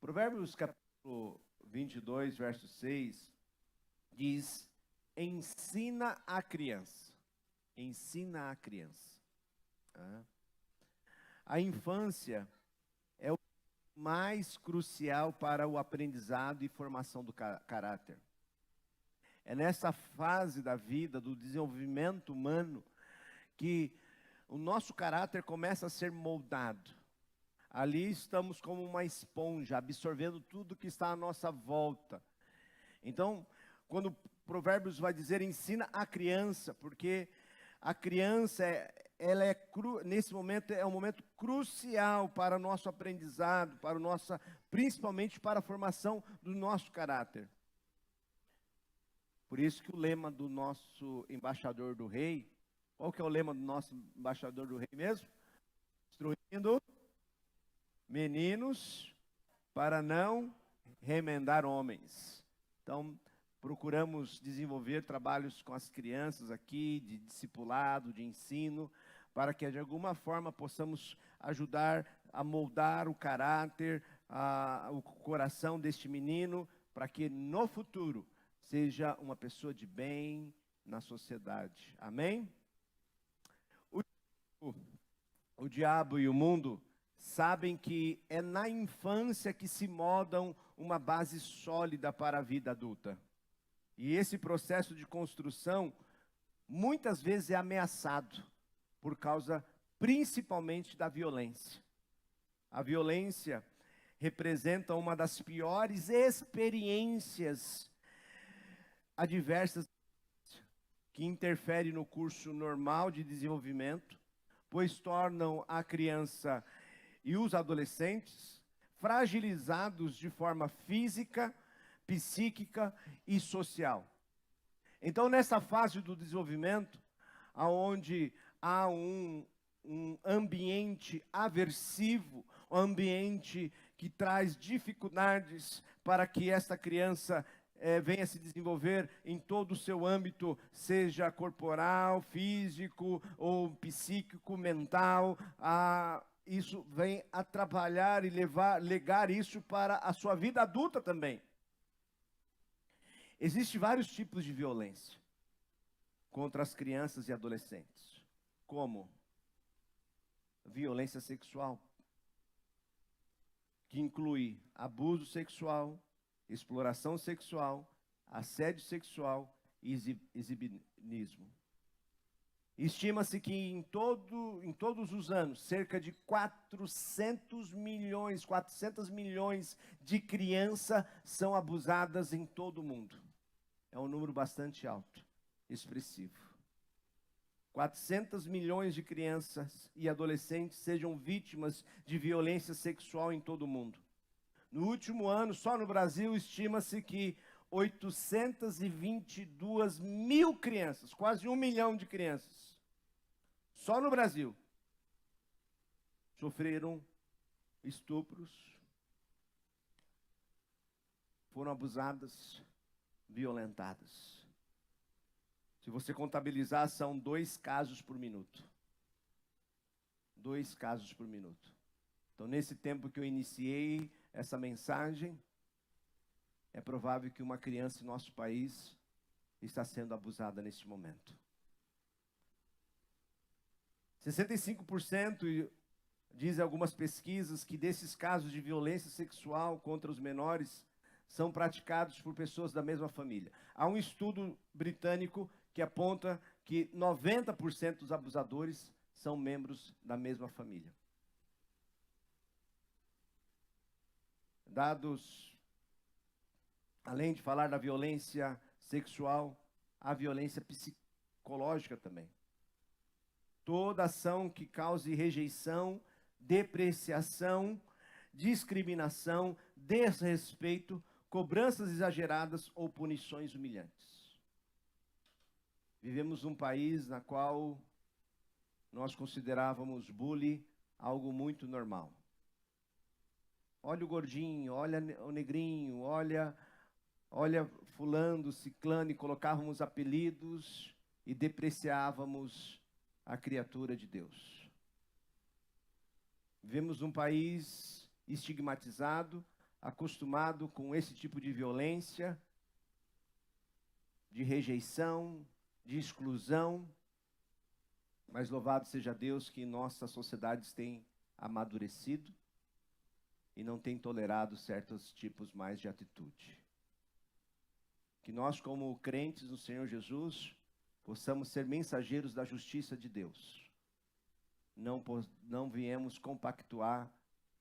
Provérbios capítulo 22, verso 6, diz: ensina a criança. Ensina a criança. A infância é o mais crucial para o aprendizado e formação do caráter. É nessa fase da vida, do desenvolvimento humano, que o nosso caráter começa a ser moldado. Ali estamos como uma esponja, absorvendo tudo que está à nossa volta. Então, quando Provérbios vai dizer, ensina a criança, porque a criança, nesse momento, é um momento crucial para o nosso aprendizado, principalmente para a formação do nosso caráter. Por isso que o lema do nosso embaixador do rei, qual que é o lema do nosso embaixador do rei mesmo? Instruindo meninos para não remendar homens. Então, procuramos desenvolver trabalhos com as crianças aqui, de discipulado, de ensino, para que de alguma forma possamos ajudar a moldar o caráter, o coração deste menino, para que no futuro seja uma pessoa de bem na sociedade. Amém? O diabo e o mundo sabem que é na infância que se moldam uma base sólida para a vida adulta. E esse processo de construção, muitas vezes é ameaçado, por causa principalmente da violência. A violência representa uma das piores experiências adversas que interfere no curso normal de desenvolvimento, pois tornam a criança e os adolescentes fragilizados de forma física, psíquica e social. Então, nessa fase do desenvolvimento, onde há um ambiente aversivo, um ambiente que traz dificuldades para que esta criança venha se desenvolver em todo o seu âmbito, seja corporal, físico ou psíquico, mental, isso vem atrapalhar e legar isso para a sua vida adulta também. Existem vários tipos de violência contra as crianças e adolescentes, como violência sexual, que inclui abuso sexual, exploração sexual, assédio sexual e exibinismo. Estima-se que em todos os anos, cerca de 400 milhões de crianças são abusadas em todo o mundo. É um número bastante alto, expressivo. 400 milhões de crianças e adolescentes sejam vítimas de violência sexual em todo o mundo. No último ano, só no Brasil, estima-se que 822 mil crianças, quase 1 milhão de crianças, só no Brasil, sofreram estupros, foram abusadas, violentadas. Se você contabilizar, são 2 casos por minuto. 2 casos por minuto. Então, nesse tempo que eu iniciei essa mensagem, é provável que uma criança em nosso país está sendo abusada neste momento. 65%, dizem algumas pesquisas, que desses casos de violência sexual contra os menores são praticados por pessoas da mesma família. Há um estudo britânico que aponta que 90% dos abusadores são membros da mesma família. Dados, além de falar da violência sexual, a violência psicológica também. Toda ação que cause rejeição, depreciação, discriminação, desrespeito, cobranças exageradas ou punições humilhantes. Vivemos num país na qual nós considerávamos bullying algo muito normal. Olha o gordinho, olha o negrinho, olha fulano, ciclano, e colocávamos apelidos e depreciávamos a criatura de Deus. Vivemos num país estigmatizado, acostumado com esse tipo de violência, de rejeição, de exclusão. Mas louvado seja Deus que nossas sociedades têm amadurecido e não têm tolerado certos tipos mais de atitude. Que nós, como crentes no Senhor Jesus, possamos ser mensageiros da justiça de Deus. Não viemos compactuar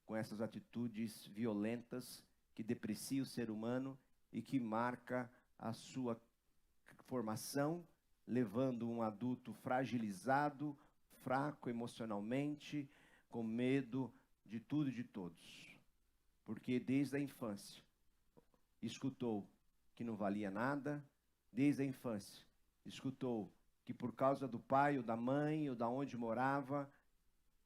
com essas atitudes violentas que depreciam o ser humano e que marca a sua formação, levando um adulto fragilizado, fraco emocionalmente, com medo de tudo e de todos. Porque desde a infância escutou que não valia nada, desde a infância escutou que por causa do pai ou da mãe ou da onde morava,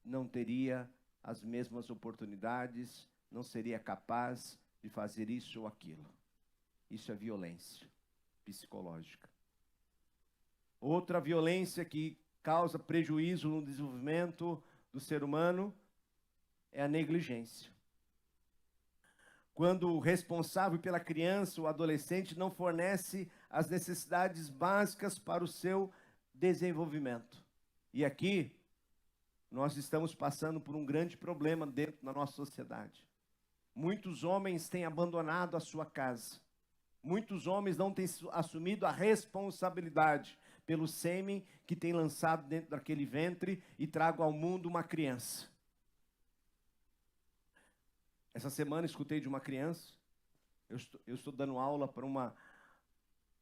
não teria as mesmas oportunidades, não seria capaz de fazer isso ou aquilo. Isso é violência psicológica. Outra violência que causa prejuízo no desenvolvimento do ser humano é a negligência. Quando o responsável pela criança ou adolescente não fornece as necessidades básicas para o seu desenvolvimento. E aqui, nós estamos passando por um grande problema dentro da nossa sociedade. Muitos homens têm abandonado a sua casa. Muitos homens não têm assumido a responsabilidade pelo sêmen que tem lançado dentro daquele ventre e trago ao mundo uma criança. Essa semana escutei de uma criança, eu estou dando aula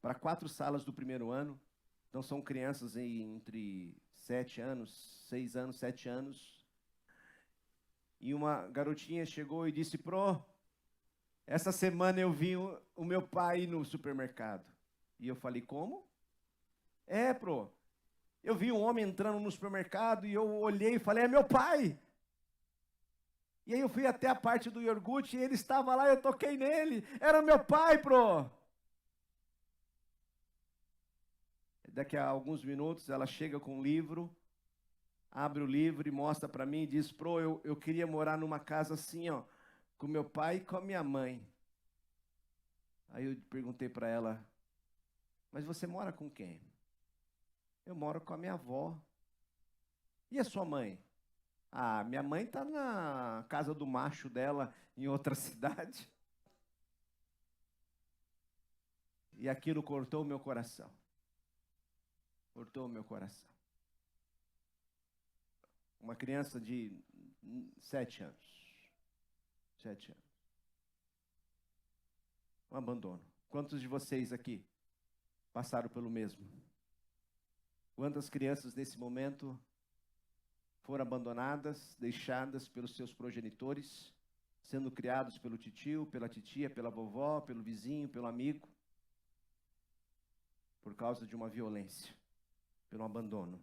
para 4 salas do primeiro ano, então são crianças entre 7 anos, 6 anos, 7 anos, e uma garotinha chegou e disse: "Pro, essa semana eu vi o meu pai no supermercado." E eu falei: "Como?" Pro, eu vi um homem entrando no supermercado e eu olhei e falei: "É meu pai." E aí eu fui até a parte do iogurte e ele estava lá, eu toquei nele. Era meu pai, pro. Daqui a alguns minutos ela chega com um livro, abre o livro e mostra para mim e diz: "Pro, eu queria morar numa casa assim, ó, com meu pai e com a minha mãe." Aí eu perguntei para ela: "Mas você mora com quem?" "Eu moro com a minha avó." "E a sua mãe?" "Ah, minha mãe está na casa do macho dela em outra cidade." E aquilo cortou o meu coração. Cortou o meu coração. Uma criança de 7 anos. 7 anos. Um abandono. Quantos de vocês aqui passaram pelo mesmo? Quantas crianças nesse momento foram abandonadas, deixadas pelos seus progenitores, sendo criados pelo titio, pela titia, pela vovó, pelo vizinho, pelo amigo, por causa de uma violência, pelo abandono.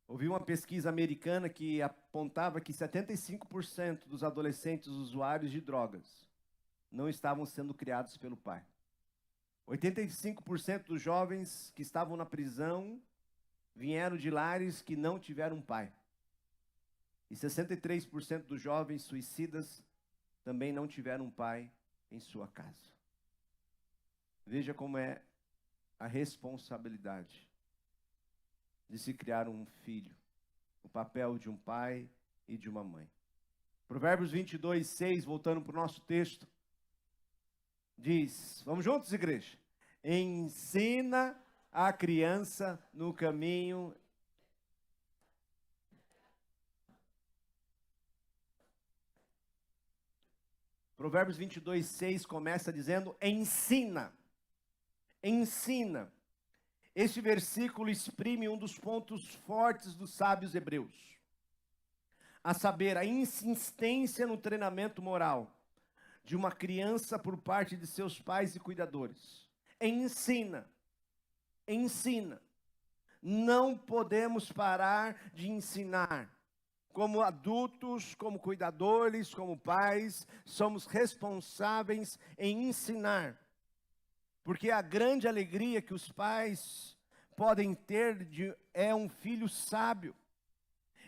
Ouvi uma pesquisa americana que apontava que 75% dos adolescentes usuários de drogas não estavam sendo criados pelo pai. 85% dos jovens que estavam na prisão vieram de lares que não tiveram pai. E 63% dos jovens suicidas também não tiveram um pai em sua casa. Veja como é a responsabilidade de se criar um filho, o papel de um pai e de uma mãe. Provérbios 22:6, voltando para o nosso texto, diz, vamos juntos, igreja? Ensina a criança no caminho. Provérbios 22:6 começa dizendo, ensina. Ensina. Este versículo exprime um dos pontos fortes dos sábios hebreus, a saber, a insistência no treinamento moral de uma criança por parte de seus pais e cuidadores. Ensina, ensina. Não podemos parar de ensinar. Como adultos, como cuidadores, como pais, somos responsáveis em ensinar. Porque a grande alegria que os pais podem ter é um filho sábio.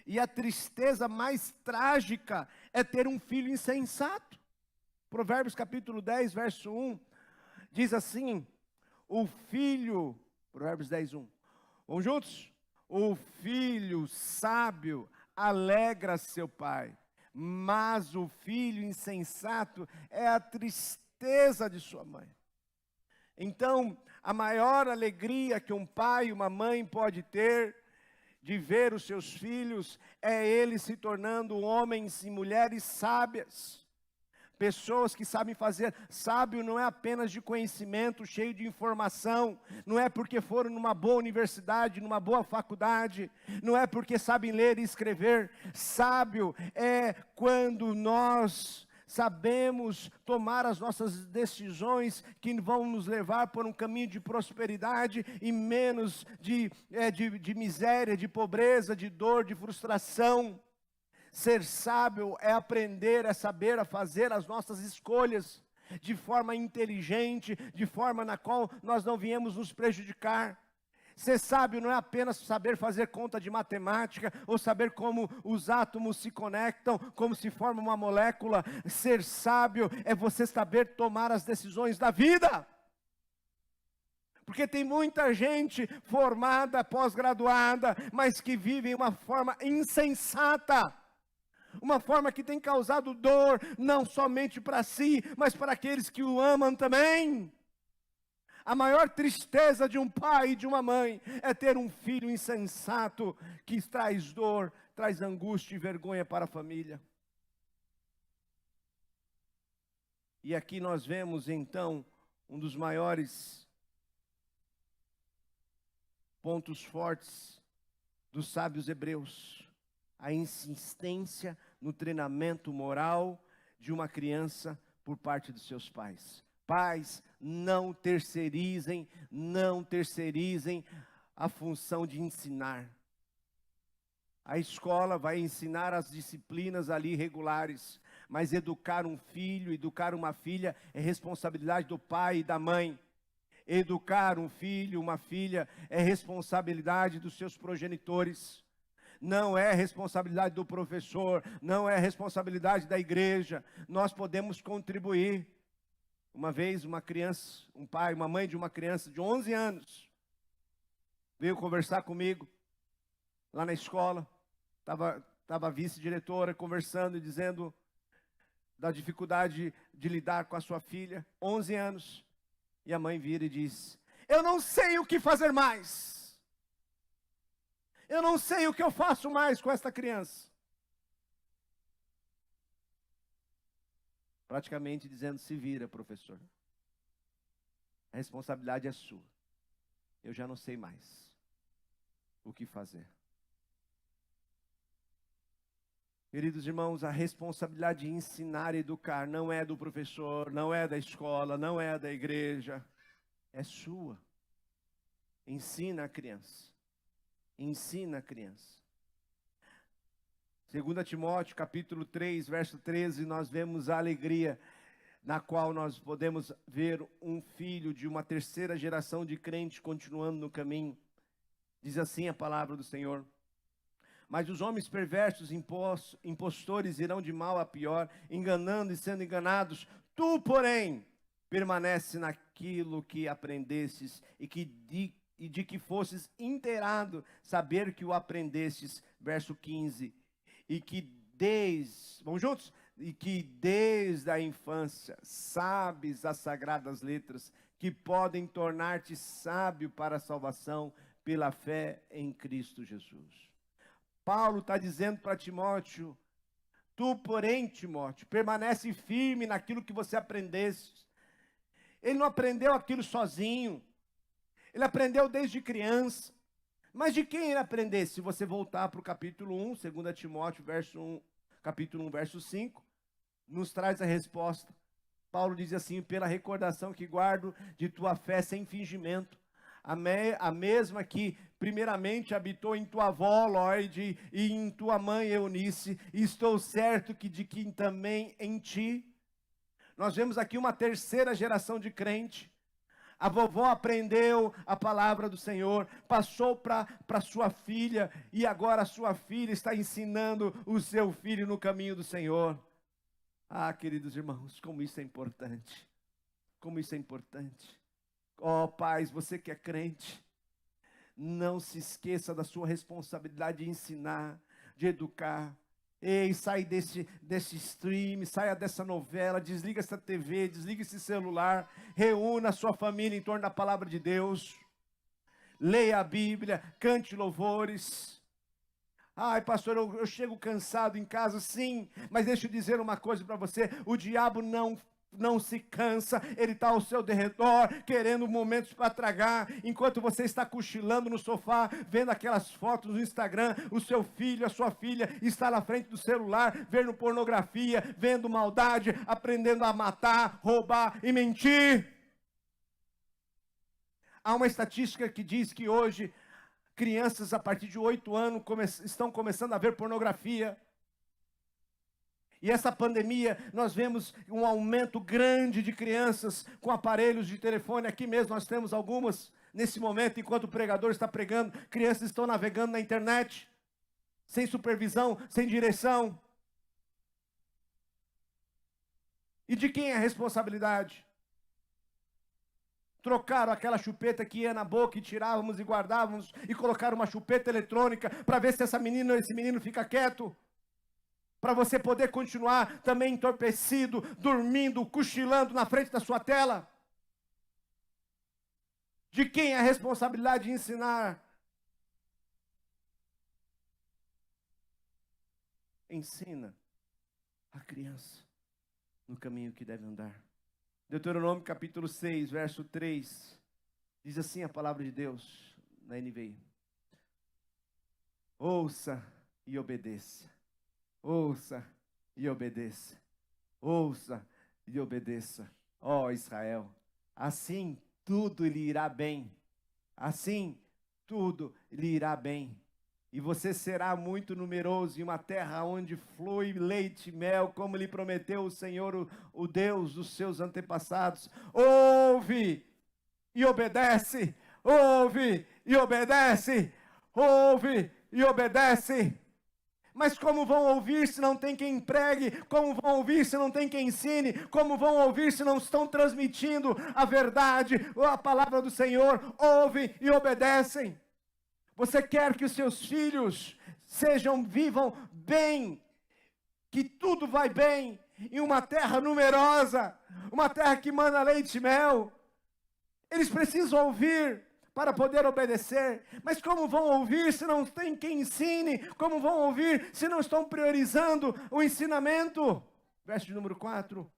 E a tristeza mais trágica é ter um filho insensato. Provérbios capítulo 10, verso 1, diz assim, o filho, Provérbios 10, 1. Vamos juntos? O filho sábio alegra seu pai, mas o filho insensato é a tristeza de sua mãe. Então, a maior alegria que um pai e uma mãe pode ter de ver os seus filhos é eles se tornando homens e mulheres sábias. Pessoas que sabem fazer, sábio não é apenas de conhecimento, cheio de informação, não é porque foram numa boa universidade, numa boa faculdade, não é porque sabem ler e escrever. Sábio é quando nós sabemos tomar as nossas decisões que vão nos levar por um caminho de prosperidade e menos de miséria, de pobreza, de dor, de frustração. Ser sábio é aprender, é saber a fazer as nossas escolhas de forma inteligente, de forma na qual nós não viemos nos prejudicar. Ser sábio não é apenas saber fazer conta de matemática, ou saber como os átomos se conectam, como se forma uma molécula. Ser sábio é você saber tomar as decisões da vida. Porque tem muita gente formada, pós-graduada, mas que vive uma forma insensata. Uma forma que tem causado dor, não somente para si, mas para aqueles que o amam também. A maior tristeza de um pai e de uma mãe é ter um filho insensato que traz dor, traz angústia e vergonha para a família. E aqui nós vemos então um dos maiores pontos fortes dos sábios hebreus. A insistência no treinamento moral de uma criança por parte dos seus pais. Pais, não terceirizem a função de ensinar. A escola vai ensinar as disciplinas ali regulares, mas educar um filho, educar uma filha é responsabilidade do pai e da mãe. Educar um filho, uma filha é responsabilidade dos seus progenitores. Não é responsabilidade do professor, não é responsabilidade da igreja. Nós podemos contribuir. Uma vez uma criança, um pai, uma mãe de uma criança de 11 anos, veio conversar comigo, lá na escola, estava a vice-diretora conversando e dizendo da dificuldade de lidar com a sua filha, 11 anos, e a mãe vira e diz, eu não sei o que fazer mais. Eu não sei o que eu faço mais com esta criança. Praticamente dizendo, se vira, professor. A responsabilidade é sua. Eu já não sei mais o que fazer. Queridos irmãos, a responsabilidade de ensinar e educar não é do professor, não é da escola, não é da igreja. É sua. Ensina a criança. Ensina a criança. 2 Timóteo, capítulo 3, verso 13, nós vemos a alegria na qual nós podemos ver um filho de uma terceira geração de crentes continuando no caminho. Diz assim a palavra do Senhor. Mas os homens perversos, impostores, irão de mal a pior, enganando e sendo enganados. Tu, porém, permanece naquilo que aprendestes e de que fosses inteirado, saber que o aprendestes, verso 15, e que vamos juntos? E que desde a infância sabes as sagradas letras, que podem tornar-te sábio para a salvação pela fé em Cristo Jesus. Paulo está dizendo para Timóteo, tu, porém, Timóteo, permanece firme naquilo que você aprendeste. Ele não aprendeu aquilo sozinho. Ele aprendeu desde criança. Mas de quem ele aprendeu? Se você voltar para o capítulo 1, 2 Timóteo, capítulo 1, verso 5, nos traz a resposta. Paulo diz assim, pela recordação que guardo de tua fé sem fingimento, a mesma que primeiramente habitou em tua avó Lóide e em tua mãe Eunice, e estou certo que de que também em ti. Nós vemos aqui uma terceira geração de crente. A vovó aprendeu a palavra do Senhor, passou para sua filha, e agora a sua filha está ensinando o seu filho no caminho do Senhor. Ah, queridos irmãos, como isso é importante. Como isso é importante. Ó, pais, você que é crente, não se esqueça da sua responsabilidade de ensinar, de educar. Ei, sai desse stream, saia dessa novela, desliga essa TV, desliga esse celular, reúna a sua família em torno da palavra de Deus, leia a Bíblia, cante louvores. Ai, pastor, eu chego cansado em casa, sim, mas deixa eu dizer uma coisa para você, o diabo não se cansa, ele está ao seu derredor, querendo momentos para tragar, enquanto você está cochilando no sofá, vendo aquelas fotos no Instagram, o seu filho, a sua filha, está na frente do celular, vendo pornografia, vendo maldade, aprendendo a matar, roubar e mentir. Há uma estatística que diz que hoje, crianças a partir de 8 anos estão começando a ver pornografia. E essa pandemia, nós vemos um aumento grande de crianças com aparelhos de telefone. Aqui mesmo nós temos algumas, nesse momento, enquanto o pregador está pregando, crianças estão navegando na internet, sem supervisão, sem direção. E de quem é a responsabilidade? Trocaram aquela chupeta que ia na boca e tirávamos e guardávamos, e colocaram uma chupeta eletrônica para ver se essa menina ou esse menino fica quieto. Para você poder continuar também entorpecido, dormindo, cochilando na frente da sua tela. De quem é a responsabilidade de ensinar? Ensina a criança no caminho que deve andar. Deuteronômio capítulo 6, verso 3, diz assim a palavra de Deus, na NVI. Ouça e obedeça. Ouça e obedeça. Ouça e obedeça. Ó Israel, assim tudo lhe irá bem. Assim tudo lhe irá bem. E você será muito numeroso em uma terra onde flui leite e mel, como lhe prometeu o Senhor, o Deus dos seus antepassados. Ouve e obedece. Ouve e obedece. Ouve e obedece. Mas como vão ouvir se não tem quem pregue? Como vão ouvir se não tem quem ensine? Como vão ouvir se não estão transmitindo a verdade ou a palavra do Senhor? Ouve e obedecem. Você quer que os seus filhos vivam bem, que tudo vai bem, em uma terra numerosa, uma terra que manda leite e mel. Eles precisam ouvir para poder obedecer. Mas como vão ouvir se não tem quem ensine? Como vão ouvir se não estão priorizando o ensinamento? Verso de número 4.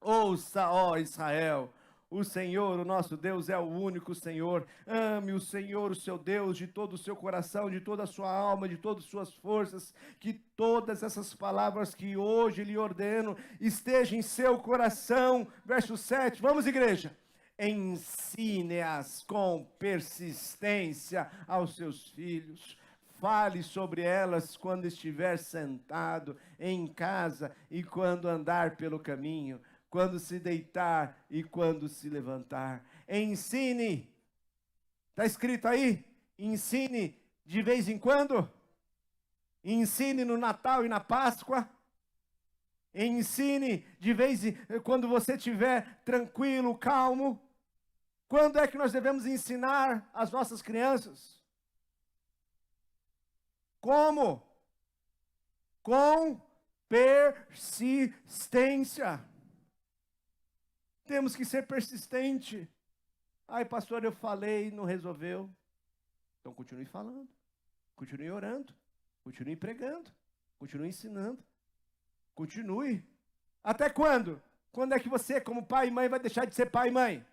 Ouça, ó Israel, o Senhor, o nosso Deus, é o único Senhor. Ame o Senhor, o seu Deus, de todo o seu coração, de toda a sua alma, de todas as suas forças. Que todas essas palavras que hoje lhe ordeno estejam em seu coração. Verso 7. Vamos, igreja. Ensine-as com persistência aos seus filhos. Fale sobre elas quando estiver sentado em casa e quando andar pelo caminho, quando se deitar e quando se levantar. Ensine. Está escrito aí? Ensine de vez em quando. Ensine no Natal e na Páscoa. Ensine de vez em quando você estiver tranquilo, calmo. Quando é que nós devemos ensinar as nossas crianças? Como? Com persistência. Temos que ser persistente. Ai, pastor, eu falei, não resolveu. Então continue falando, continue orando, continue pregando, continue ensinando. Continue. Até quando? Quando é que você, como pai e mãe, vai deixar de ser pai e mãe?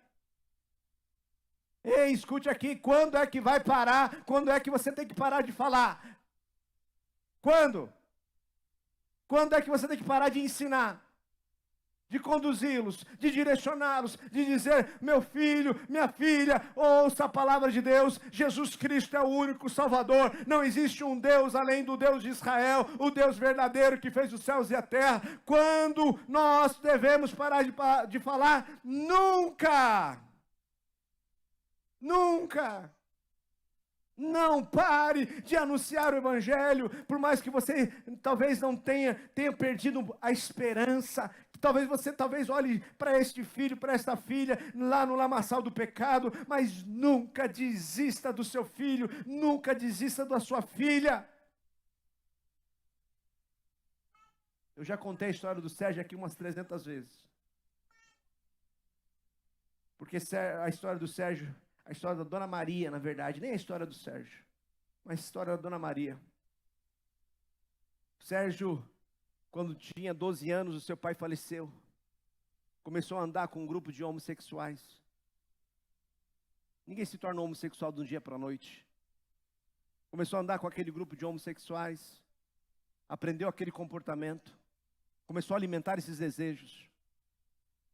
Ei, escute aqui, quando é que vai parar? Quando é que você tem que parar de falar? Quando? Quando é que você tem que parar de ensinar? De conduzi-los, de direcioná-los, de dizer, meu filho, minha filha, ouça a palavra de Deus, Jesus Cristo é o único Salvador, não existe um Deus além do Deus de Israel, o Deus verdadeiro que fez os céus e a terra. Quando nós devemos parar de falar? Nunca! Nunca! Não pare de anunciar o Evangelho, por mais que você talvez não tenha perdido a esperança, que talvez você olhe para este filho, para esta filha, lá no lamaçal do pecado, mas nunca desista do seu filho, nunca desista da sua filha. Eu já contei a história do Sérgio aqui umas 300 vezes. Porque a história do Sérgio, a história da Dona Maria, na verdade, nem a história do Sérgio, mas a história da Dona Maria. O Sérgio, quando tinha 12 anos, o seu pai faleceu. Começou a andar com um grupo de homossexuais. Ninguém se torna homossexual de um dia para a noite. Começou a andar com aquele grupo de homossexuais. Aprendeu aquele comportamento. Começou a alimentar esses desejos.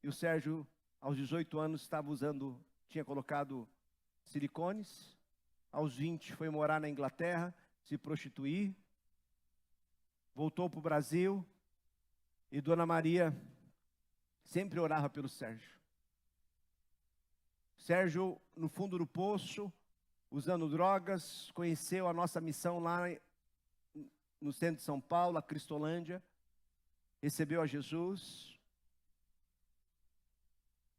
E o Sérgio, aos 18 anos, tinha colocado silicones. Aos 20 foi morar na Inglaterra, se prostituir. Voltou para o Brasil. E Dona Maria sempre orava pelo Sérgio. Sérgio, no fundo do poço, usando drogas, conheceu a nossa missão lá no centro de São Paulo, a Cristolândia. Recebeu a Jesus.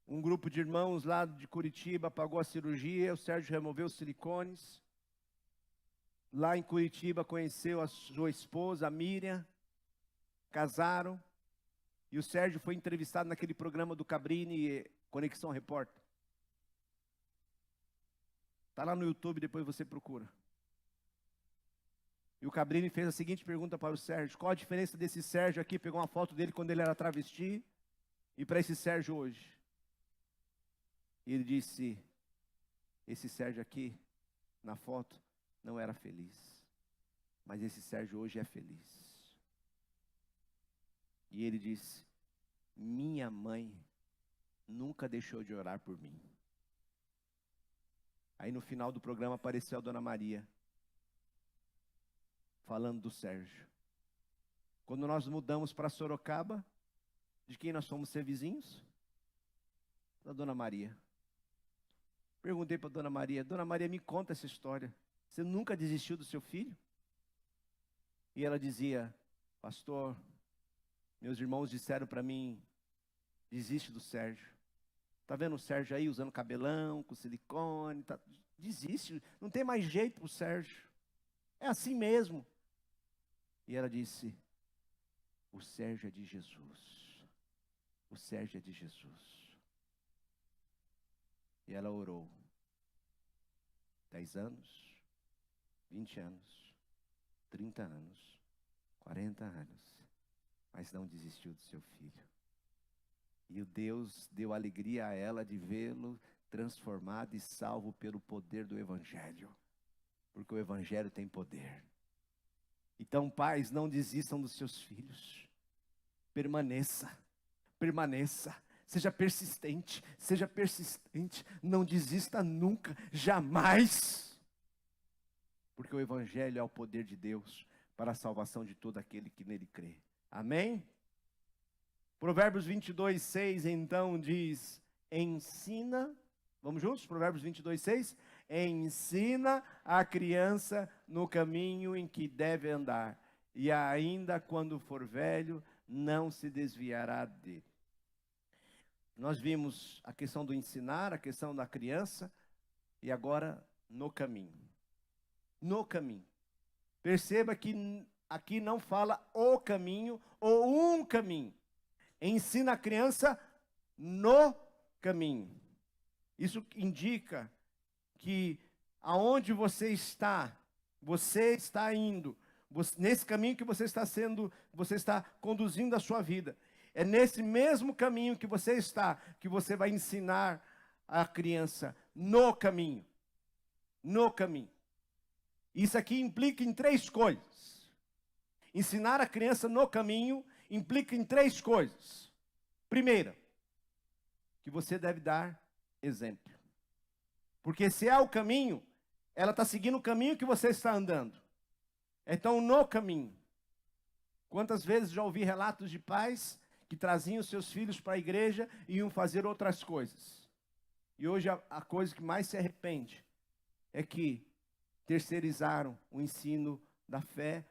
Um grupo de irmãos lá de Curitiba pagou a cirurgia, o Sérgio removeu os silicones. Lá em Curitiba conheceu a sua esposa, a Miriam. Casaram. E o Sérgio foi entrevistado naquele programa do Cabrini, Conexão Repórter. Está lá no YouTube, depois você procura. E o Cabrini fez a seguinte pergunta para o Sérgio: qual a diferença desse Sérgio aqui, pegou uma foto dele quando ele era travesti, e para esse Sérgio hoje? E ele disse: esse Sérgio aqui, na foto, não era feliz. Mas esse Sérgio hoje é feliz. E ele disse: minha mãe nunca deixou de orar por mim. Aí no final do programa apareceu a Dona Maria, falando do Sérgio. Quando nós mudamos para Sorocaba, de quem nós fomos ser vizinhos? Da Dona Maria. Perguntei para a Dona Maria: Dona Maria, me conta essa história. Você nunca desistiu do seu filho? E ela dizia: pastor, meus irmãos disseram para mim, desiste do Sérgio. Está vendo o Sérgio aí usando cabelão, com silicone? Desiste, não tem mais jeito para o Sérgio. É assim mesmo. E ela disse: o Sérgio é de Jesus. O Sérgio é de Jesus. E ela orou. 10 anos, 20 anos, 30 anos, 40 anos. Mas não desistiu do seu filho. E o Deus deu alegria a ela de vê-lo transformado e salvo pelo poder do Evangelho. Porque o Evangelho tem poder. Então, pais, não desistam dos seus filhos. Permaneça, permaneça. Seja persistente, não desista nunca, jamais. Porque o Evangelho é o poder de Deus para a salvação de todo aquele que nele crê. Amém? Provérbios 22, 6, então diz: ensina, vamos juntos? Provérbios 22, 6. Ensina a criança no caminho em que deve andar, e ainda quando for velho, não se desviará dele. Nós vimos a questão do ensinar, a questão da criança, e agora no caminho. No caminho. Perceba que aqui não fala o caminho ou um caminho. Ensina a criança no caminho. Isso indica que aonde você está indo, nesse caminho que você está conduzindo a sua vida. É nesse mesmo caminho que você está, que você vai ensinar a criança no caminho. No caminho. Isso aqui implica em 3 coisas. Ensinar a criança no caminho implica em 3 coisas. Primeira, que você deve dar exemplo. Porque se é o caminho, ela está seguindo o caminho que você está andando. Então, no caminho. Quantas vezes já ouvi relatos de pais que traziam seus filhos para a igreja e iam fazer outras coisas? E hoje a coisa que mais se arrepende é que terceirizaram o ensino da fé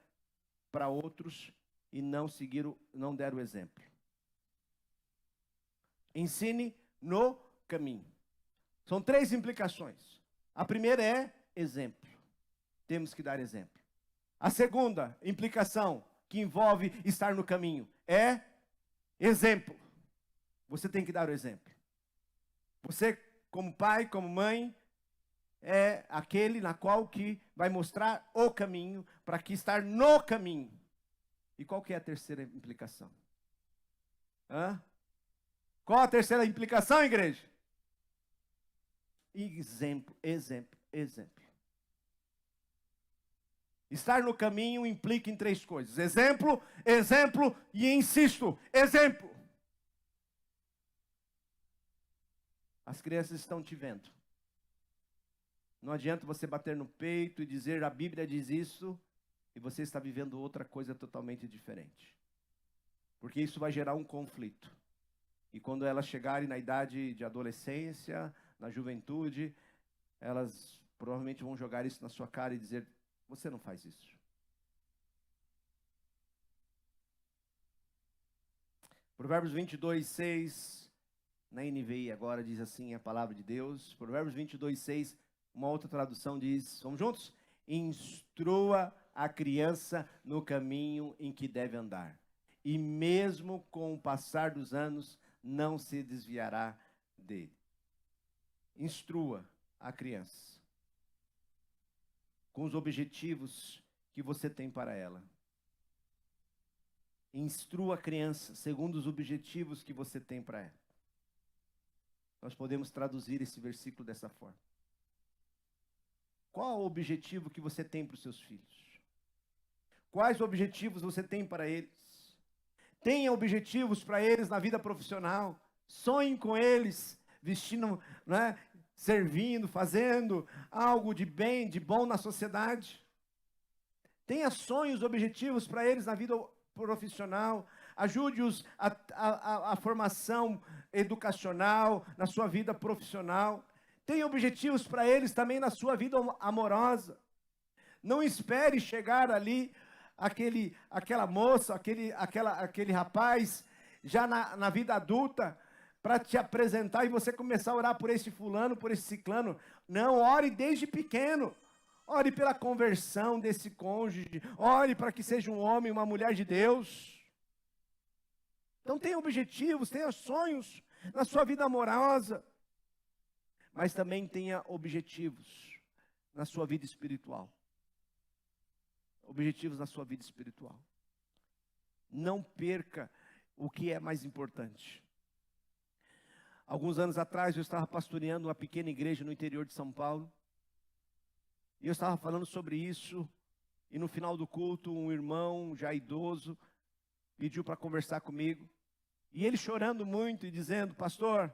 para outros e não deram o exemplo. Ensine no caminho. São 3 implicações. A primeira é exemplo. Temos que dar exemplo. A segunda implicação que envolve estar no caminho é exemplo. Você tem que dar o exemplo. Você, como pai, como mãe, é aquele na qual que vai mostrar o caminho para que estar no caminho. E qual que é a terceira implicação? Qual a terceira implicação, igreja? Exemplo, exemplo, exemplo. Estar no caminho implica em 3 coisas. Exemplo, exemplo e insisto, exemplo. As crianças estão te vendo. Não adianta você bater no peito e dizer a Bíblia diz isso e você está vivendo outra coisa totalmente diferente. Porque isso vai gerar um conflito. E quando elas chegarem na idade de adolescência, na juventude, elas provavelmente vão jogar isso na sua cara e dizer, você não faz isso. Provérbios 22, 6, na NVI agora diz assim a palavra de Deus. Provérbios 22, 6, uma outra tradução diz, vamos juntos? Instrua a criança no caminho em que deve andar. E mesmo com o passar dos anos, não se desviará dele. Instrua a criança com os objetivos que você tem para ela. Instrua a criança segundo os objetivos que você tem para ela. Nós podemos traduzir esse versículo dessa forma. Qual o objetivo que você tem para os seus filhos? Quais objetivos você tem para eles? Tenha objetivos para eles na vida profissional. Sonhe com eles, vestindo, né, servindo, fazendo algo de bem, de bom na sociedade. Tenha sonhos, objetivos para eles na vida profissional. Ajude-os a formação educacional, na sua vida profissional. Tenha objetivos para eles também na sua vida amorosa. Não espere chegar ali aquela moça, aquele rapaz, já na vida adulta, para te apresentar e você começar a orar por esse fulano, por esse ciclano. Não, ore desde pequeno. Ore pela conversão desse cônjuge. Ore para que seja um homem, uma mulher de Deus. Então tenha objetivos, tenha sonhos na sua vida amorosa. Mas também tenha objetivos na sua vida espiritual. Objetivos na sua vida espiritual. Não perca o que é mais importante. Alguns anos atrás eu estava pastoreando uma pequena igreja no interior de São Paulo. E eu estava falando sobre isso. E no final do culto, um irmão já idoso pediu para conversar comigo. E ele chorando muito e dizendo, pastor,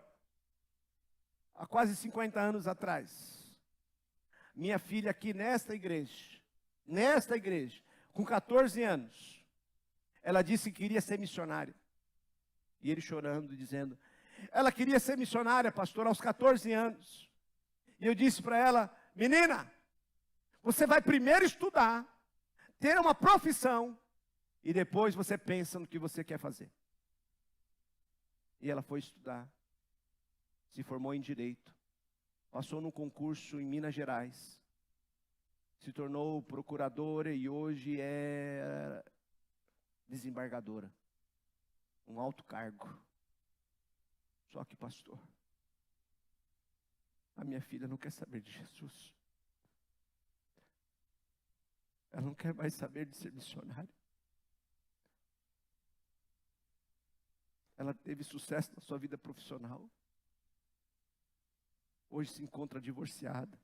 há quase 50 anos atrás, minha filha aqui nesta igreja, com 14 anos, ela disse que queria ser missionária. E ele chorando, dizendo, ela queria ser missionária, pastor, aos 14 anos. E eu disse para ela, menina, você vai primeiro estudar, ter uma profissão, e depois você pensa no que você quer fazer. E ela foi estudar, se formou em Direito, passou num concurso em Minas Gerais, se tornou procuradora e hoje é desembargadora, um alto cargo. Só que, pastor, a minha filha não quer saber de Jesus. Ela não quer mais saber de ser missionária. Ela teve sucesso na sua vida profissional. Hoje se encontra divorciada.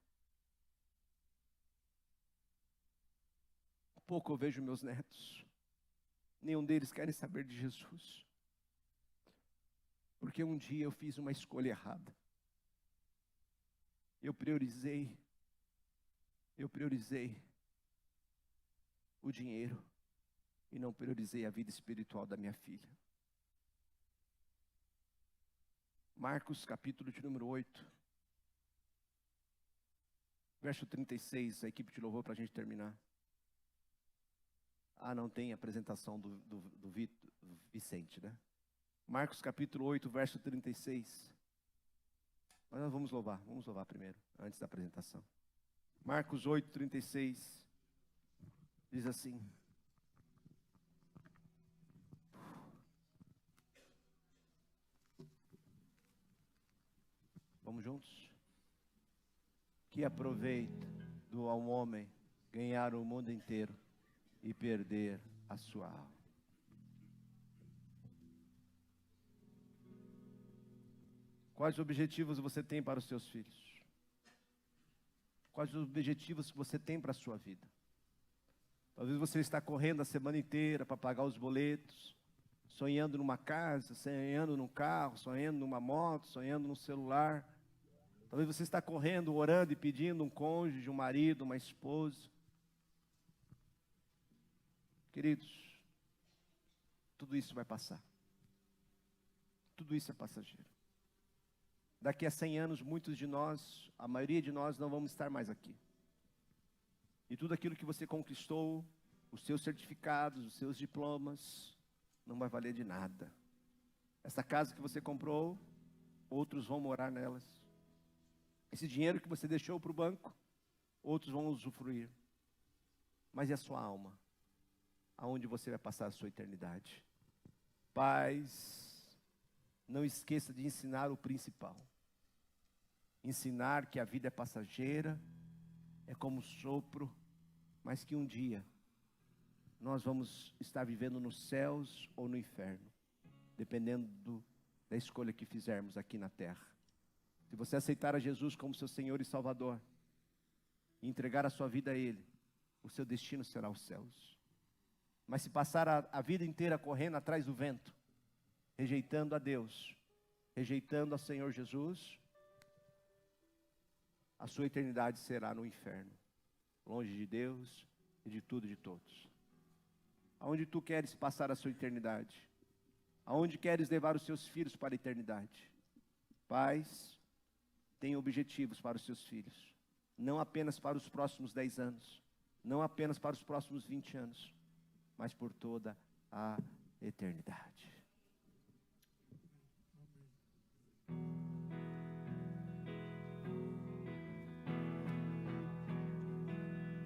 Pouco eu vejo meus netos. Nenhum deles querem saber de Jesus. Porque um dia eu fiz uma escolha errada. Eu priorizei o dinheiro e não priorizei a vida espiritual da minha filha. Marcos capítulo de número 8. verso 36, a equipe de louvor para a gente terminar. Não tem apresentação do Vicente, né? Marcos capítulo 8, verso 36. Mas nós vamos louvar primeiro, antes da apresentação. Marcos 8, 36, diz assim. Vamos juntos? Que aproveita do ao homem ganhar o mundo inteiro e perder a sua alma. Quais objetivos você tem para os seus filhos? Quais os objetivos que você tem para a sua vida? Talvez você está correndo a semana inteira para pagar os boletos, sonhando numa casa, sonhando num carro, sonhando numa moto, sonhando num celular. Talvez você está correndo, orando e pedindo um cônjuge, um marido, uma esposa. Queridos, tudo isso vai passar. Tudo isso é passageiro. Daqui a 100 anos, muitos de nós, a maioria de nós, não vamos estar mais aqui. E tudo aquilo que você conquistou, os seus certificados, os seus diplomas, não vai valer de nada. Essa casa que você comprou, outros vão morar nelas. Esse dinheiro que você deixou para o banco, outros vão usufruir. Mas e a sua alma? Aonde você vai passar a sua eternidade? Pais, não esqueça de ensinar o principal. Ensinar que a vida é passageira, é como sopro, mas que um dia nós vamos estar vivendo nos céus ou no inferno, dependendo da escolha que fizermos aqui na terra. Se você aceitar a Jesus como seu Senhor e Salvador, e entregar a sua vida a Ele, o seu destino será os céus. Mas se passar a vida inteira correndo atrás do vento, rejeitando a Deus, rejeitando ao Senhor Jesus, a sua eternidade será no inferno, longe de Deus e de tudo e de todos. Aonde tu queres passar a sua eternidade? Aonde queres levar os seus filhos para a eternidade? Pais, tenham objetivos para os seus filhos, não apenas para os próximos 10 anos, não apenas para os próximos 20 anos, mas por toda a eternidade.